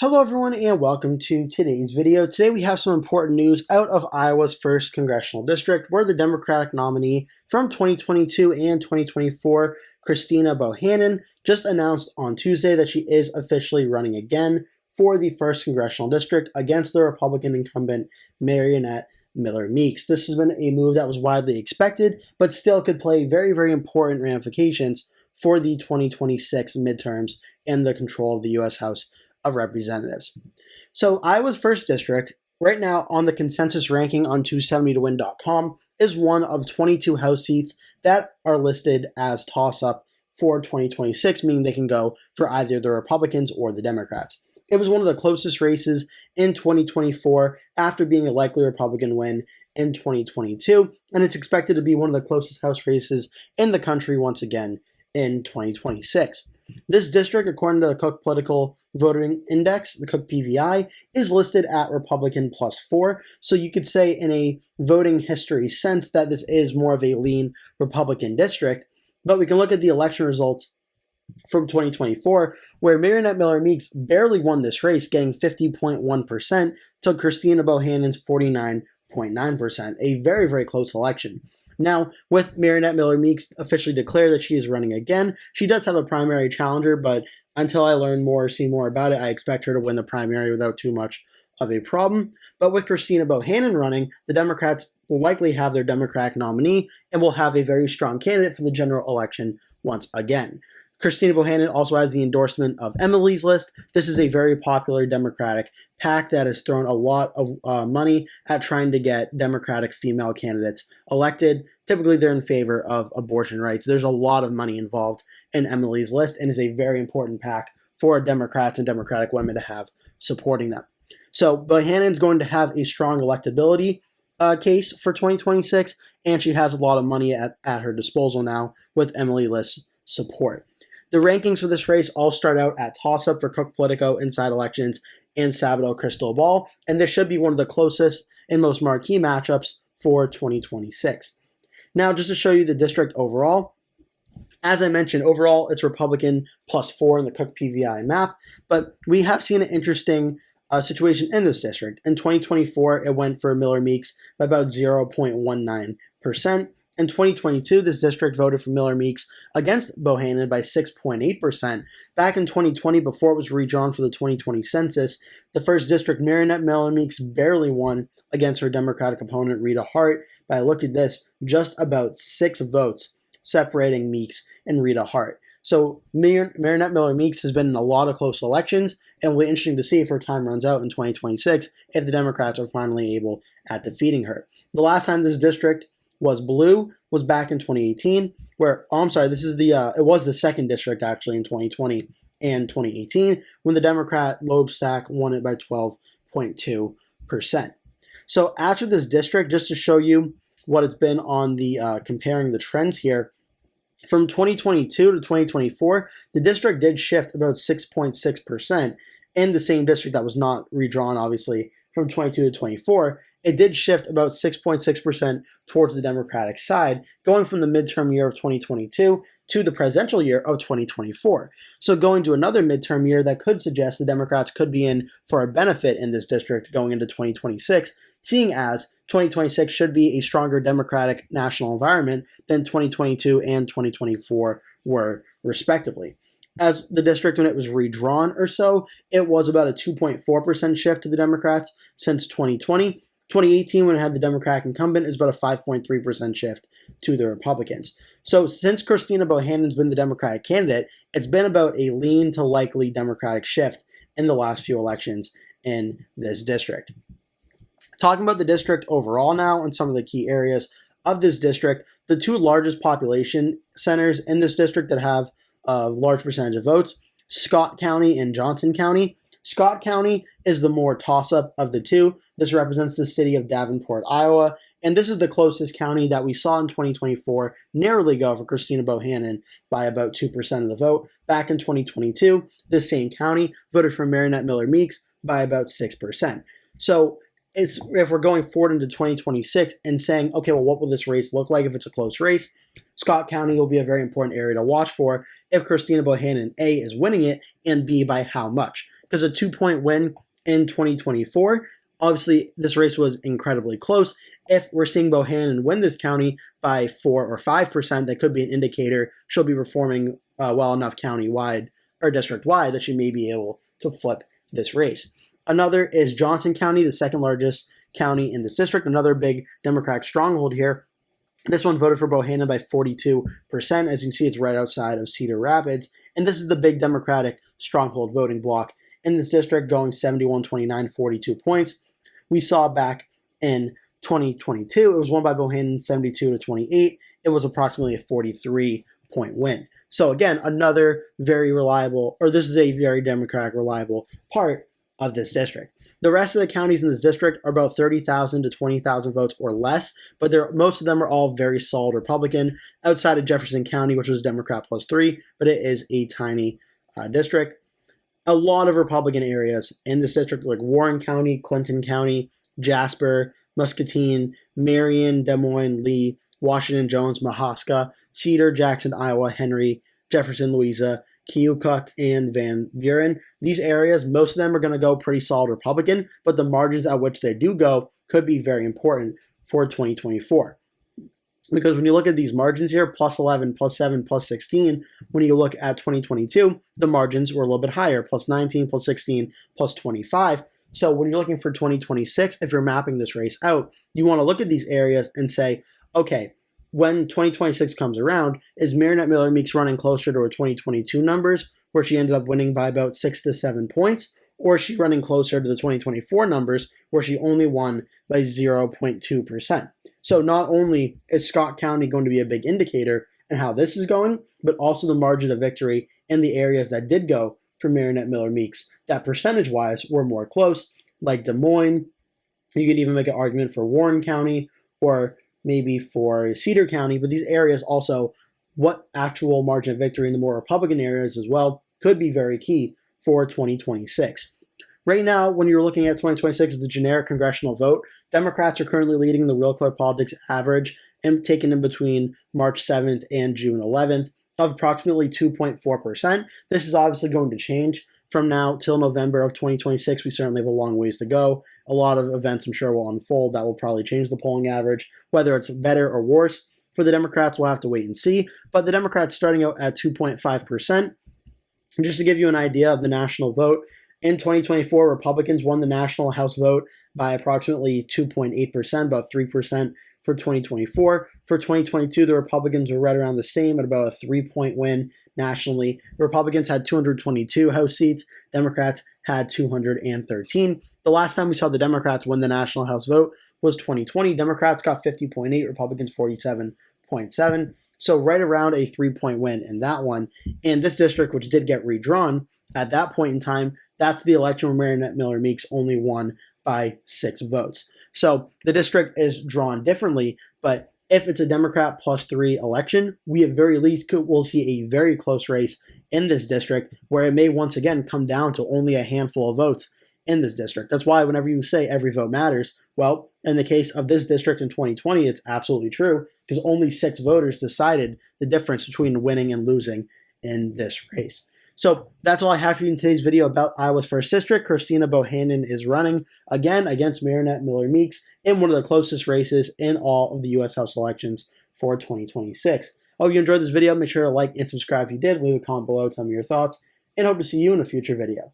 Hello everyone and welcome to today's video. Today we have some important news out of Iowa's 1st Congressional District, where the Democratic nominee from 2022 and 2024, Christina Bohannan, just announced on Tuesday that she is officially running again for the 1st Congressional District against the Republican incumbent Mariannette Miller Meeks. This has been a move that was widely expected, but still could play very important ramifications for the 2026 midterms and the control of the U.S. House of Representatives. So Iowa's 1st District, right now on the consensus ranking on 270towin.com, is one of 22 House seats that are listed as toss-up for 2026, meaning they can go for either the Republicans or the Democrats. It was one of the closest races in 2024 after being a likely Republican win in 2022, and it's expected to be one of the closest House races in the country once again in 2026. This district, according to the Cook Political Voting Index, the Cook PVI, is listed at Republican +4. So you could say in a voting history sense that this is more of a lean Republican district. But we can look at the election results from 2024, where Mariannette Miller Meeks barely won this race, getting 50.1% to Christina Bohannan's 49.9%. A very close election. Now, with Mariannette Miller Meeks officially declared that she is running again, she does have a primary challenger, but until I learn more, see more about it, I expect her to win the primary without too much of a problem. But with Christina Bohannan running, the Democrats will likely have their Democratic nominee and will have a very strong candidate for the general election once again. Christina Bohannan also has the endorsement of Emily's List. This is a very popular Democratic PAC that has thrown a lot of money at trying to get Democratic female candidates elected. Typically, they're in favor of abortion rights. There's a lot of money involved in Emily's List, and is a very important PAC for Democrats and Democratic women to have supporting them. So Bohannan's going to have a strong electability case for 2026, and she has a lot of money at her disposal now with Emily List's support. The rankings for this race all start out at toss-up for Cook Politico, Inside Elections, and Sabato Crystal Ball, and this should be one of the closest and most marquee matchups for 2026. Now, just to show you the district overall, as I mentioned, overall it's Republican +4 in the Cook PVI map, but we have seen an interesting situation in this district. In 2024, it went for Miller Meeks by about 0.19%. In 2022, this district voted for Miller Meeks against Bohannan by 6.8%. Back in 2020, before it was redrawn for the 2020 census, the 1st district, Mariannette Miller Meeks barely won against her Democratic opponent, Rita Hart, by, look at this, just about 6 votes separating Meeks and Rita Hart. So Mariannette Miller Meeks has been in a lot of close elections, and it'll be interesting to see if her time runs out in 2026 if the Democrats are finally able at defeating her. The last time this district was blue was back in 2018, where, this is it was the 2nd district actually in 2020 and 2018, when the Democrat Loeb Stack won it by 12.2%. So after this district, just to show you what it's been on the comparing the trends here, from 2022 to 2024, the district did shift about 6.6% in the same district that was not redrawn, obviously, from 22 to 24. It did shift about 6.6% towards the Democratic side, going from the midterm year of 2022 to the presidential year of 2024. So going to another midterm year, that could suggest the Democrats could be in for a benefit in this district going into 2026, seeing as 2026 should be a stronger Democratic national environment than 2022 and 2024 were, respectively. As the district, when it was redrawn or so, it was about a 2.4% shift to the Democrats since 2020. 2018, when it had the Democratic incumbent, is about a 5.3% shift to the Republicans. So since Christina Bohannan's been the Democratic candidate, it's been about a lean to likely Democratic shift in the last few elections in this district. Talking about the district overall now and some of the key areas of this district, the 2 largest population centers in this district that have a large percentage of votes, Scott County and Johnson County. Scott County is the more toss-up of the 2. This represents the city of Davenport, Iowa, and this is the closest county that we saw in 2024 narrowly go for Christina Bohannan by about 2% of the vote. Back in 2022, this same county voted for Mariannette Miller Meeks by about 6%. So if we're going forward into 2026 and saying, okay, well, what will this race look like if it's a close race? Scott County will be a very important area to watch for if Christina Bohannan, A, is winning it, and B, by how much. because a 2-point win in 2024, obviously this race was incredibly close. If we're seeing Bohannan win this county by 4 or 5%, that could be an indicator she'll be performing well enough county-wide or district-wide that she may be able to flip this race. Another is Johnson County, the second largest county in this district, another big Democratic stronghold here. This one voted for Bohannan by 42%. As you can see, it's right outside of Cedar Rapids. And this is the big Democratic stronghold voting block in this district, going 71, 29, 42 points. We saw back in 2022, it was won by Bohannan 72 to 28. It was approximately a 43-point win. So again, another very reliable, or this is a very Democratic reliable part of this district. The rest of the counties in this district are about 30,000 to 20,000 votes or less, but most of them are all very solid Republican, outside of Jefferson County, which was Democrat +3, but it is a tiny district. A lot of Republican areas in this district, like Warren County, Clinton County, Jasper, Muscatine, Marion, Des Moines, Lee, Washington, Jones, Mahaska, Cedar, Jackson, Iowa, Henry, Jefferson, Louisa, Keokuk, and Van Buren. These areas, most of them are going to go pretty solid Republican, but the margins at which they do go could be very important for 2024. Because when you look at these margins here, +11, +7, +16, when you look at 2022, the margins were a little bit higher, +19, +16, +25. So when you're looking for 2026, if you're mapping this race out, you want to look at these areas and say, okay, when 2026 comes around, is Marinette Miller Meeks running closer to her 2022 numbers, where she ended up winning by about 6 to 7 points, or is she running closer to the 2024 numbers, where she only won by 0.2%? So not only is Scott County going to be a big indicator in how this is going, but also the margin of victory in the areas that did go for Marinette Miller Meeks that percentage-wise were more close, like Des Moines. You could even make an argument for Warren County, or maybe for Cedar County, but these areas also, what actual margin of victory in the more Republican areas as well, could be very key for 2026. Right now, when you're looking at 2026 as the generic congressional vote, Democrats are currently leading the Real Clear Politics average and taken in between March 7th and June 11th of approximately 2.4%. This is obviously going to change from now till November of 2026. We certainly have a long ways to go. A lot of events, I'm sure, will unfold that will probably change the polling average. Whether it's better or worse for the Democrats, we'll have to wait and see. But the Democrats starting out at 2.5%. And just to give you an idea of the national vote, in 2024, Republicans won the national House vote by approximately 2.8%, about 3% for 2024. For 2022, the Republicans were right around the same at about a 3-point win nationally. The Republicans had 222 House seats. Democrats had 213. The last time we saw the Democrats win the national House vote was 2020. Democrats got 50.8, Republicans 47.7. So right around a 3-point win in that one. And this district, which did get redrawn at that point in time, that's the election where Marinette Miller Meeks only won by 6 votes. So the district is drawn differently, but if it's a Democrat +3 election, we at very least will see a very close race in this district where it may once again come down to only a handful of votes in this district. That's why whenever you say every vote matters, well, in the case of this district in 2020, it's absolutely true because only 6 voters decided the difference between winning and losing in this race. So that's all I have for you in today's video about Iowa's 1st District. Christina Bohannan is running again against Marinette Miller Meeks in one of the closest races in all of the U.S. House elections for 2026. I hope you enjoyed this video. Make sure to like and subscribe if you did. Leave a comment below, tell me your thoughts, and hope to see you in a future video.